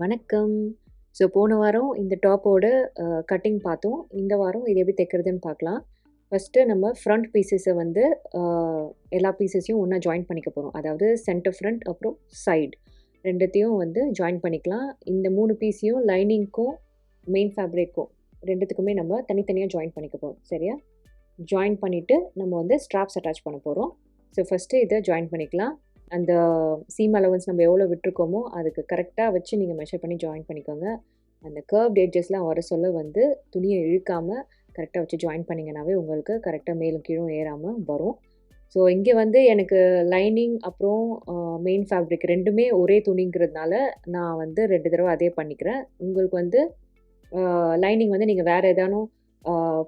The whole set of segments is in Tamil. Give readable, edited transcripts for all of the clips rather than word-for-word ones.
வணக்கம். ஸோ போன வாரம் இந்த டாப்போட கட்டிங் பார்த்தோம். இந்த வாரம் இது எப்படி தைக்கிறதுன்னு பார்க்கலாம். ஃபர்ஸ்ட்டு நம்ம ஃப்ரண்ட் பீஸஸை வந்து அ எல்லா பீஸஸையும் ஒண்ணா ஜாயின் பண்ணிக்க போறோம். அதாவது சென்டர் ஃப்ரண்ட் அப்புறம் சைடு 2த்தையும் வந்து ஜாயின் பண்ணிக்கலாம். இந்த 3 பீஸையும் லைனிங்க்கும், மெயின் ஃபேப்ரிக்கும் 2த்துக்குமே நம்ம தனித்தனியா ஜாயின் பண்ணிக்க போறோம். சரியா? ஜாயின் பண்ணிட்டு நம்ம வந்து ஸ்ட்ராப்ஸ் அட்டாச் பண்ண போறோம். ஸோ ஃபர்ஸ்ட்டு இத ஜாயின் பண்ணிக்கலாம். அந்த சீம் அலவன்ஸ் நம்ம எவ்வளோ விட்டுருக்கோமோ அதுக்கு கரெக்டாக வச்சு நீங்கள் மெஷர் பண்ணி ஜாயின் பண்ணிக்கோங்க. அந்த கர்வ்ட் எட்ஜஸ்லாம் வர சொல்ல வந்து துணியை இழுக்காமல் கரெக்டாக வச்சு ஜாயின் பண்ணிங்கனாவே உங்களுக்கு கரெக்டாக மேலும் கீழும் ஏறாமல் வரும். ஸோ இங்கே வந்து எனக்கு லைனிங் அப்புறம் மெயின் ஃபேப்ரிக் 2மே ஒரே துணிங்கிறதுனால நான் வந்து 2 தடவை அதே பண்ணிக்கிறேன். உங்களுக்கு வந்து லைனிங் வந்து நீங்கள் வேறு ஏதானும்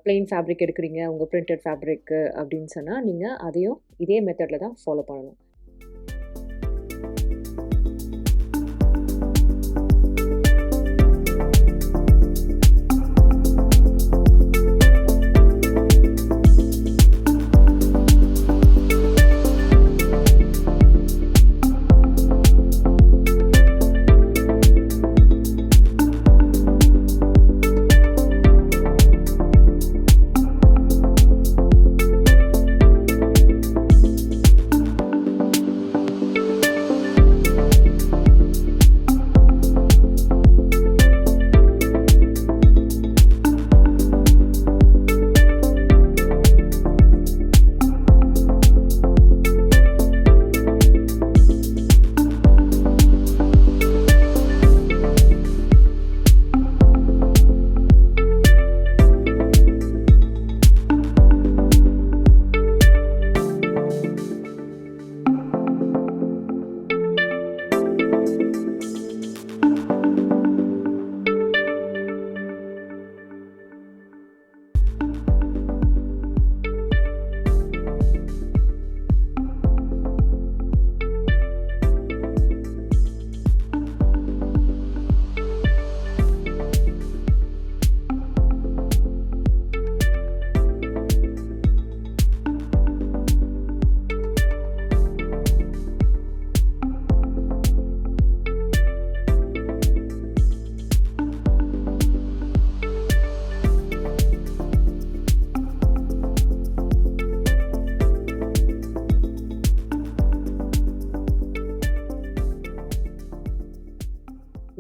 பிளெயின் ஃபேப்ரிக் எடுக்கிறீங்க உங்கள் பிரிண்டட் ஃபேப்ரிக்கு அப்படின்னு சொன்னால் நீங்கள் அதையும் இதே மெத்தடில் தான் ஃபாலோ பண்ணணும்.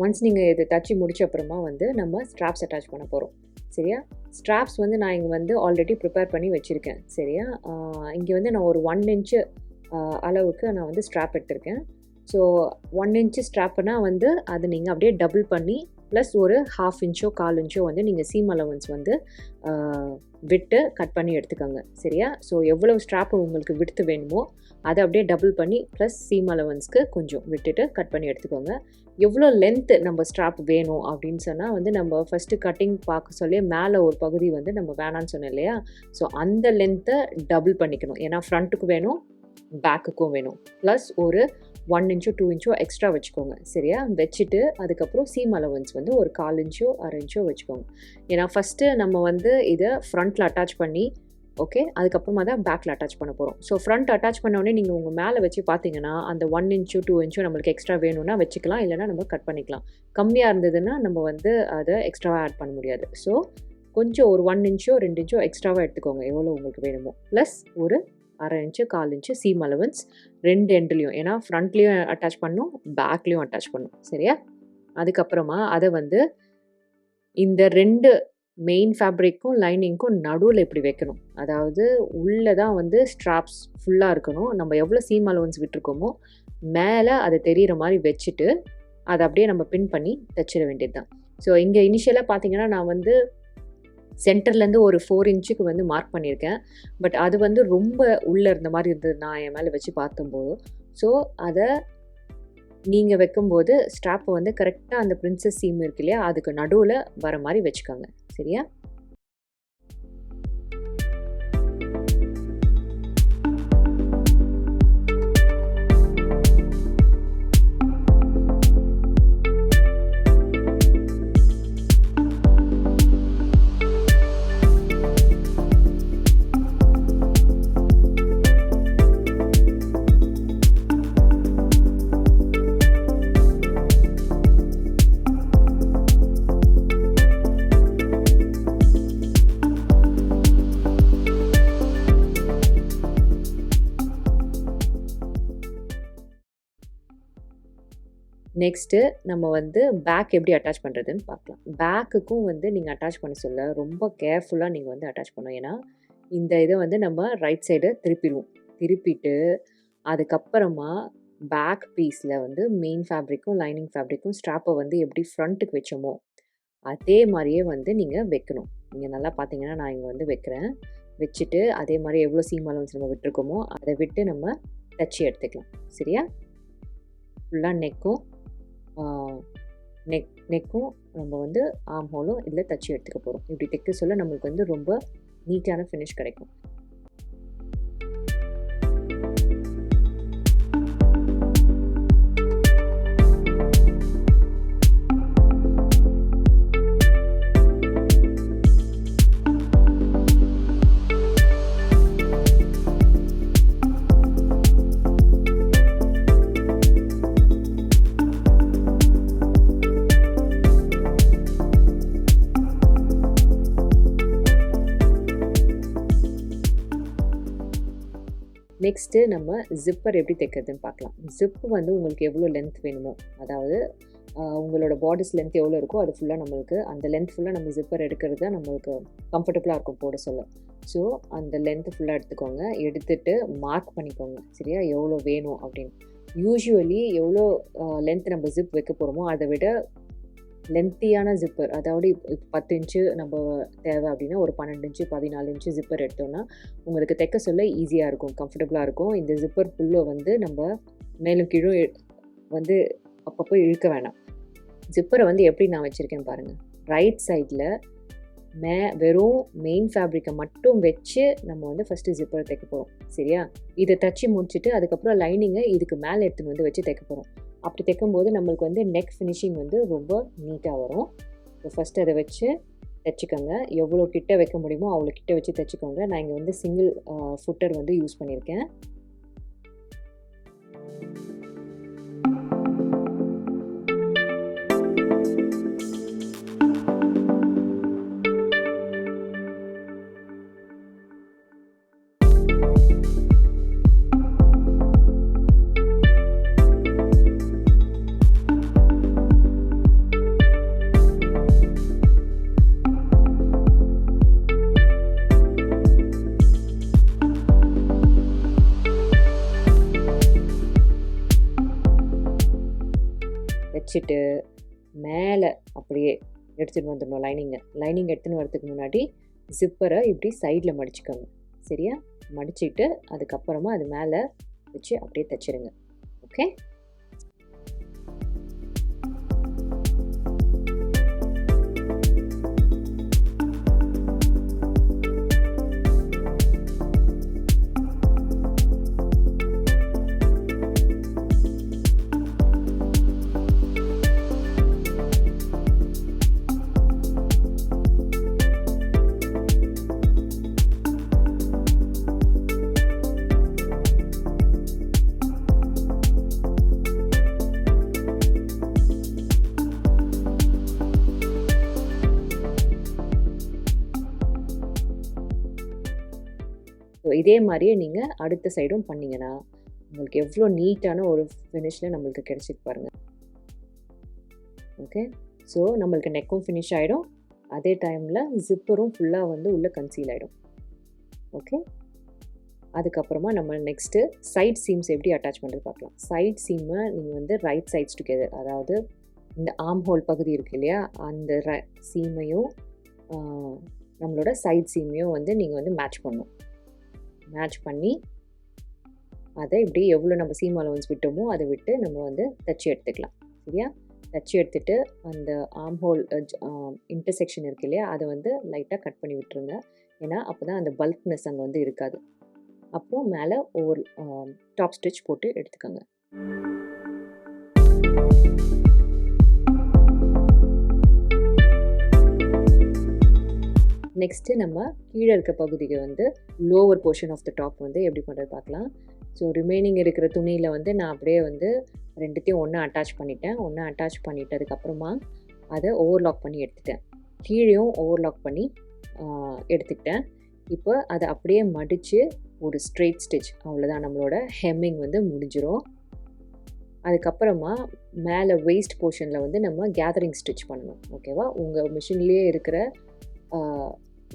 ஒன்ஸ் நீங்கள் இதை தச்சு முடிச்ச அப்புறமா வந்து நம்ம ஸ்ட்ராப்ஸ் அட்டாச் பண்ண போகிறோம். சரியா? ஸ்ட்ராப்ஸ் வந்து நான் இங்கே வந்து ஆல்ரெடி ப்ரிப்பேர் பண்ணி வச்சுருக்கேன். சரியா? இங்கே வந்து நான் ஒரு 1 இன்ச்சு அளவுக்கு நான் வந்து ஸ்ட்ராப் எடுத்திருக்கேன். ஸோ 1 இன்ச்சு ஸ்ட்ராப்புனா வந்து அது நீங்கள் அப்படியே டபுள் பண்ணி ப்ளஸ் ஒரு 1/2 இன்ச்சோ 1/4 இன்ச்சோ வந்து நீங்கள் சீம் அலவன்ஸ் வந்து விட்டு கட் பண்ணி எடுத்துக்கோங்க. சரியா? ஸோ எவ்வளவு ஸ்ட்ராப்பு உங்களுக்கு விடுத்து வேணுமோ அதை அப்படியே டபுள் பண்ணி ப்ளஸ் சீம் அலவன்ஸ்க்கு கொஞ்சம் விட்டுட்டு கட் பண்ணி எடுத்துக்கோங்க. எவ்வளோ லென்த்து நம்ம ஸ்ட்ராப் வேணும் அப்படின்னு சொன்னால் வந்து நம்ம ஃபஸ்ட்டு கட்டிங் பார்க்க சொல்லி மேலே ஒரு பகுதி வந்து நம்ம வேணான்னு சொன்னோம் இல்லையா? ஸோ அந்த லென்த்தை டபுள் பண்ணிக்கணும். ஏன்னா ஃப்ரண்ட்டுக்கு வேணும், பேக்குக்கும் வேணும். ப்ளஸ் ஒரு 1 இன்ச்சோ 2 இன்ச்சோ எக்ஸ்ட்ரா வச்சுக்கோங்க. சரியா? வச்சுட்டு அதுக்கப்புறம் சீம் அலவன்ஸ் வந்து ஒரு 1/4 இன்ச்சோ 1/2 இன்ச்சோ வச்சுக்கோங்க. ஏன்னா ஃபஸ்ட்டு நம்ம வந்து இதை ஃப்ரண்ட்டில் அட்டாச் பண்ணி ஓகே அதுக்கப்புறமா தான் பேக்கில் அட்டாச் பண்ண போகிறோம். ஸோ ஃப்ரண்ட் அட்டாச் பண்ணோடனே நீங்கள் உங்கள் மேலே வச்சு பார்த்தீங்கன்னா அந்த 1 இன்ச்சோ 2 இன்ச்சோ நம்மளுக்கு எக்ஸ்ட்ரா வேணும்னா வச்சுக்கலாம், இல்லைனா நம்ம கட் பண்ணிக்கலாம். கம்மியாக இருந்ததுன்னா நம்ம வந்து அதை எக்ஸ்ட்ராவாக ஆட் பண்ண முடியாது. ஸோ கொஞ்சம் ஒரு 1 இன்ச்சோ 2 இன்ச்சோ எக்ஸ்ட்ராவாக எடுத்துக்கோங்க எவ்வளோ உங்களுக்கு வேணுமோ. ப்ளஸ் ஒரு 1/2 இன்ச்சு 1/4 இன்ச்சு சீம் அலவன்ஸ் 2 எண்ட்லேயும், ஏன்னா ஃப்ரண்ட்லேயும் அட்டாச் பண்ணணும் பேக்லேயும் அட்டாச் பண்ணணும். சரியா? அதுக்கப்புறமா அதை வந்து இந்த 2 மெயின் ஃபேப்ரிக்கும் லைனிங்க்கும் நடுவில் இப்படி வைக்கணும். அதாவது உள்ளே தான் வந்து ஸ்ட்ராப்ஸ் ஃபுல்லாக இருக்கணும். நம்ம எவ்வளோ சீம் அலவன்ஸ் விட்டுருக்கோமோ மேலே அதை தெரிகிற மாதிரி வச்சுட்டு அதை அப்படியே நம்ம பின் பண்ணி தைச்சிட வேண்டியது தான். ஸோ இங்கே இனிஷியலாக பார்த்தீங்கன்னா நான் வந்து சென்டர்லேருந்து ஒரு 4 இன்ச்சுக்கு வந்து மார்க் பண்ணியிருக்கேன். பட் அது வந்து ரொம்ப உள்ளே இருந்த மாதிரி இருந்தது நான் என் மேலே வச்சு பார்த்தம்போது. ஸோ அதை நீங்கள் வைக்கும்போது ஸ்ட்ராப்பை வந்து கரெக்டாக அந்த பிரின்சஸ் சீம் இருக்கு இல்லையா அதுக்கு நடுவில் வர மாதிரி வச்சுக்கோங்க. சரியா? நெக்ஸ்ட்டு நம்ம வந்து பேக் எப்படி அட்டாச் பண்ணுறதுன்னு பார்க்கலாம். பேக்குக்கும் வந்து நீங்கள் அட்டாச் பண்ண சொல்ல ரொம்ப கேர்ஃபுல்லாக நீங்கள் வந்து அட்டாச் பண்ணணும். ஏன்னா இந்த இதை வந்து நம்ம ரைட் சைடு திருப்பிடுவோம். திருப்பிட்டு அதுக்கப்புறமா பேக் பீஸில் வந்து மெயின் ஃபேப்ரிக்கும் லைனிங் ஃபேப்ரிக்கும் ஸ்ட்ராப்பை வந்து எப்படி ஃப்ரண்ட்டுக்கு வச்சோமோ அதே மாதிரியே வந்து நீங்கள் வைக்கணும். நீங்கள் நல்லா பார்த்தீங்கன்னா நான் இங்கே வந்து வைக்கிறேன். வச்சுட்டு அதே மாதிரி எவ்வளோ சீம் அலவன்ஸ் நம்ம விட்டுருக்கோமோ அதை விட்டு நம்ம தச்சு எடுத்துக்கலாம். சரியா? ஃபுல்லாக நெக்கும் நம்ம வந்து ஆர்ம் ஹோலும் இதில் தச்சு எடுத்துக்க போகிறோம். இப்படி தைக்க சொல்ல நம்மளுக்கு வந்து ரொம்ப நீட்டான ஃபினிஷ் கிடைக்கும். நெக்ஸ்ட்டு நம்ம ஜிப்பர் எப்படி தைக்கிறதுன்னு பார்க்கலாம். ஜிப்பு வந்து உங்களுக்கு எவ்வளோ லென்த் வேணுமோ, அதாவது உங்களோட பாடிஸ் லென்த் எவ்வளோ இருக்கோ அது ஃபுல்லாக நம்மளுக்கு அந்த லென்த் ஃபுல்லாக நம்ம ஜிப்பர் எடுக்கிறது தான் நம்மளுக்கு கம்ஃபர்டபுளாக இருக்கும் போட சொல்ல. ஸோ அந்த லென்த்து ஃபுல்லாக எடுத்துக்கோங்க. எடுத்துகிட்டு மார்க் பண்ணிக்கோங்க. சரியா? எவ்வளோ வேணும் அப்படின்னு. யூஸ்வலி எவ்வளோ லென்த் நம்ம ஜிப் வைக்க போகிறோமோ அதை விட லென்த்தியான ஜிப்பர், அதாவது இப்போ 10 இன்ச்சு நம்ம தேவை அப்படின்னா ஒரு 12 இன்ச்சு 14 இன்ச்சு ஜிப்பர் எடுத்தோம்னா உங்களுக்கு தைக்க சொல்ல ஈஸியாக இருக்கும், கம்ஃபர்டபுளாக இருக்கும். இந்த ஜிப்பர் ஃபுல்லை வந்து நம்ம மேலும் கீழும் வந்து அப்பப்போ இழுக்க வேணாம். ஜிப்பரை வந்து எப்படி நான் வச்சுருக்கேன் பாருங்கள். ரைட் சைடில் வெறும் மெயின் ஃபேப்ரிக்கை மட்டும் வச்சு நம்ம வந்து ஃபஸ்ட்டு ஜிப்பரை தைக்க போகிறோம். சரியா? இதை தச்சு முடிச்சுட்டு அதுக்கப்புறம் லைனிங்கை இதுக்கு மேலே எடுத்துன்னு வந்து வச்சு தைக்க போகிறோம். அப்படி தைக்கும்போது நம்மளுக்கு வந்து நெக் ஃபினிஷிங் வந்து ரொம்ப நீட்டாக வரும். ஸோ ஃபஸ்ட்டு அதை வச்சு தைச்சிக்கோங்க. எவ்வளோ கிட்ட வைக்க முடியுமோ அவ்வளோ கிட்ட வச்சு தைச்சிக்கோங்க. நான் இங்கே வந்து சிங்கிள் ஃபுட்டர் வந்து யூஸ் பண்ணியிருக்கேன். வச்சுட்டு மேலே அப்படியே எடுத்துகிட்டு வந்துடணும் லைனிங் எடுத்துன்னு வரதுக்கு முன்னாடி ஜிப்பரை இப்படி சைடில் மடிச்சுக்கோங்க. சரியா? மடிச்சுட்டு அதுக்கப்புறமா அது மேலே வச்சு அப்படியே தைச்சிருங்க. ஓகே? ஸோ இதே மாதிரியே நீங்கள் அடுத்த சைடும் பண்ணிங்கன்னா உங்களுக்கு எவ்வளோ நீட்டான ஒரு ஃபினிஷில் நம்மளுக்கு கிடச்சிட்டு பாருங்கள். ஓகே? ஸோ நம்மளுக்கு நெக்கும் ஃபினிஷ் ஆகிடும். அதே டைமில் ஜிப்பரும் ஃபுல்லாக வந்து உள்ளே கன்சீல் ஆகிடும். ஓகே? அதுக்கப்புறமா நம்ம நெக்ஸ்ட்டு சைட் சீம்ஸ் எப்படி அட்டாச் பண்ணுறது பார்க்கலாம். சைட் சீமை நீங்கள் வந்து ரைட் சைட்ஸ் டுகெதர், அதாவது இந்த ஆர்ம் ஹோல் பகுதி இருக்குது இல்லையா, அந்த சீமையும் நம்மளோட சைட் சீமையும் வந்து நீங்கள் வந்து மேட்ச் பண்ணி அதை இப்படி எவ்வளோ நம்ம சீம் அலவன்ஸ் விட்டோமோ அதை விட்டு நம்ம வந்து தச்சு எடுத்துக்கலாம். சரியா? தச்சு எடுத்துகிட்டு அந்த ஆர்ம் ஹோல் இன்டர்செக்ஷன் இருக்கு இல்லையா, அதை வந்து லைட்டாக கட் பண்ணி விட்டுருங்க. ஏன்னா அப்போ தான் அந்த பல்க்னஸ் அங்கே வந்து இருக்காது. அப்புறம் மேலே ஒவ்வொரு டாப் ஸ்டிச் போட்டு எடுத்துக்கோங்க. நெக்ஸ்ட்டு நம்ம கீழே இருக்க பகுதிக்கு வந்து lower portion of the top வந்து எப்படி பண்ணுறது பார்க்கலாம். ஸோ ரிமைனிங் இருக்கிற துணியில் வந்து நான் அப்படியே வந்து ரெண்டுத்தையும் ஒன்றா அட்டாச் பண்ணிவிட்டு அதுக்கப்புறமா அதை ஓவர்லாக் பண்ணி எடுத்துட்டேன். கீழேயும் ஓவர்லாக் பண்ணி எடுத்துக்கிட்டேன். இப்போ அதை அப்படியே மடித்து ஒரு ஸ்ட்ரெயிட் ஸ்டிச், அவ்வளோதான், நம்மளோட ஹெம்மிங் வந்து முடிஞ்சிடும். அதுக்கப்புறமா மேலே வேஸ்ட் போர்ஷனில் வந்து நம்ம கேதரிங் ஸ்டிச் பண்ணணும். ஓகேவா? உங்கள் மிஷின்லேயே இருக்கிற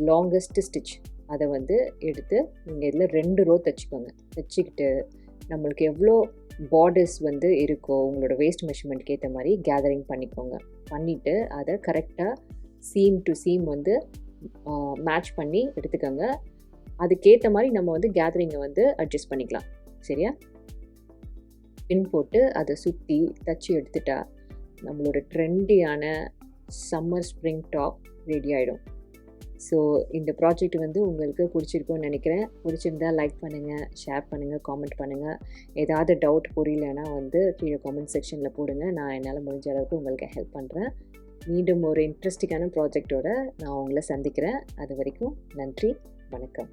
லாங்கஸ்ட் ஸ்டிச் அதை வந்து எடுத்து நீங்கள் இதில் 2 ரோ தைச்சிக்கோங்க. தைச்சிக்கிட்டு நம்மளுக்கு எவ்வளோ பார்டர்ஸ் வந்து இருக்கோ உங்களோட வேஸ்ட் மெஷர்மெண்ட்க்கு ஏற்ற மாதிரி கேதரிங் பண்ணிக்கோங்க. பண்ணிவிட்டு அதை கரெக்டாக சீம் டு சீம் வந்து மேட்ச் பண்ணி எடுத்துக்கோங்க. அதுக்கேற்ற மாதிரி நம்ம வந்து கேதரிங்கை வந்து அட்ஜஸ்ட் பண்ணிக்கலாம். சரியா? பின் போட்டு அதை சுற்றி தச்சு எடுத்துட்டா நம்மளோட ட்ரெண்டியான சம்மர் ஸ்ப்ரிங் டாப் ரெடி ஆகிடும். ஸோ இந்த ப்ராஜெக்ட் வந்து உங்களுக்கு பிடிச்சிருக்கும்னு நினைக்கிறேன். பிடிச்சிருந்தா லைக் பண்ணுங்கள், ஷேர் பண்ணுங்கள், காமெண்ட் பண்ணுங்கள். ஏதாவது டவுட் புரியலைன்னா வந்து கீழே காமெண்ட் செக்ஷனில் போடுங்க. நான் என்னால் முடிஞ்ச அளவுக்கு உங்களுக்கு ஹெல்ப் பண்ணுறேன். மீண்டும் ஒரு இன்ட்ரெஸ்டிங்கான ப்ராஜெக்டோட நான் உங்களை சந்திக்கிறேன். அது வரைக்கும் நன்றி, வணக்கம்.